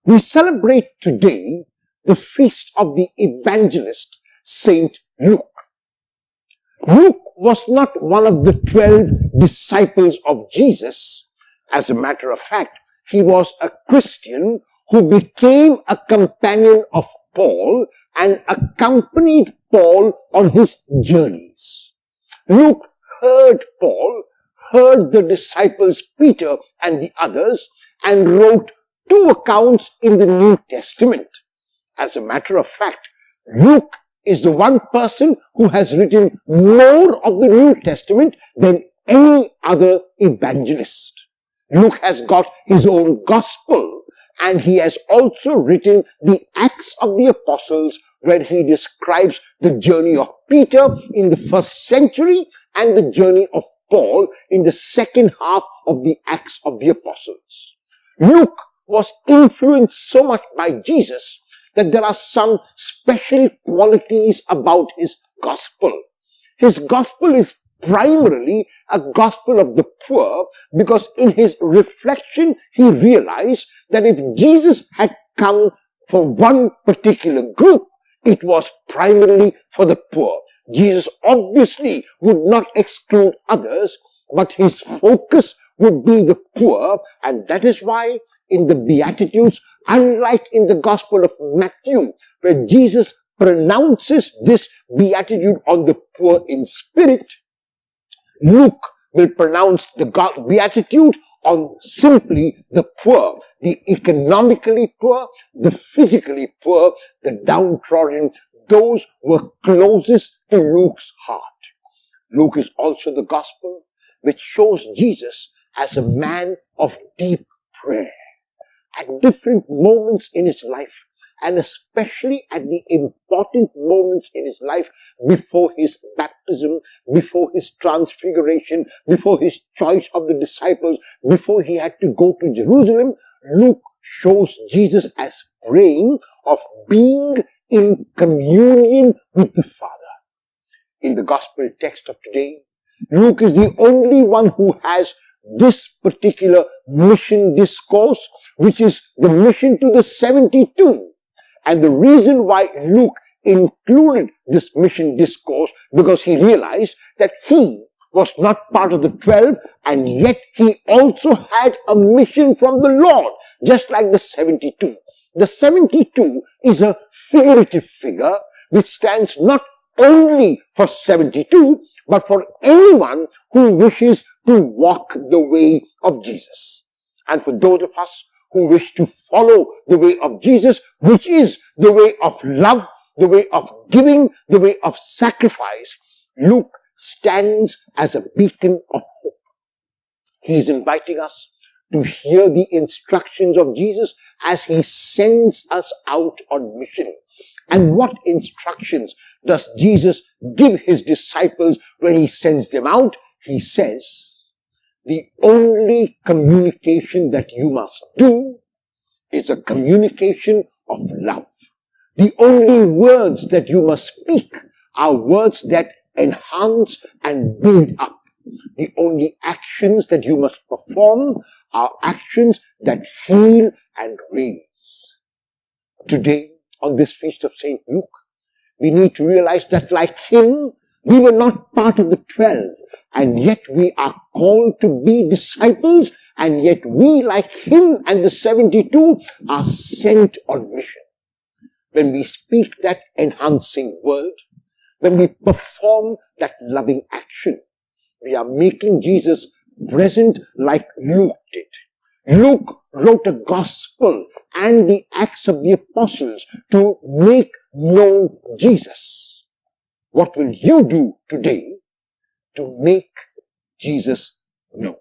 We celebrate today the feast of the evangelist, Saint Luke. Luke was not one of the 12 disciples of Jesus. As a matter of fact, he was a Christian who became a companion of Paul and accompanied Paul on his journeys. Luke heard Paul, heard the disciples Peter and the others, and wrote 2 accounts in the New Testament. As a matter of fact, Luke is the one person who has written more of the New Testament than any other evangelist. Luke has got his own gospel, and he has also written the Acts of the Apostles, where he describes the journey of Peter in the 1st century and the journey of Paul in the second half of the Acts of the Apostles. Luke was influenced so much by Jesus that there are some special qualities about his gospel. His gospel is primarily a gospel of the poor, because in his reflection he realized that if Jesus had come for one particular group, it was primarily for the poor. Jesus obviously would not exclude others, but his focus would be the poor, and that is why in the Beatitudes, unlike in the Gospel of Matthew, where Jesus pronounces this beatitude on the poor in spirit, Luke will pronounce the beatitude on simply the poor, the economically poor, the physically poor, the downtrodden, those who were closest to Luke's heart. Luke is also the Gospel which shows Jesus as a man of deep prayer. At different moments in his life, and especially at the important moments in his life before his baptism, before his transfiguration, before his choice of the disciples, before he had to go to Jerusalem, Luke shows Jesus as praying of being in communion with the Father. In the gospel text of today, Luke is the only one who has this particular mission discourse, which is the mission to the 72. And the reason why Luke included this mission discourse, because he realized that he was not part of the 12, and yet he also had a mission from the Lord, just like the 72. The 72 is a figurative figure which stands not only for 72, but for anyone who wishes to walk the way of Jesus. And for those of us who wish to follow the way of Jesus, which is the way of love, the way of giving, the way of sacrifice, Luke stands as a beacon of hope. He is inviting us to hear the instructions of Jesus as he sends us out on mission. And what instructions does Jesus give his disciples when he sends them out? He says, the only communication that you must do is a communication of love. The only words that you must speak are words that enhance and build up. The only actions that you must perform are actions that heal and raise. Today, on this feast of St. Luke, we need to realize that like him, we were not part of the 12, and yet we are called to be disciples, and yet we, like him and the 72, are sent on mission. When we speak that enhancing word, when we perform that loving action, we are making Jesus present like Luke did. Luke wrote a gospel and the Acts of the Apostles to make known Jesus. What will you do today to make Jesus known?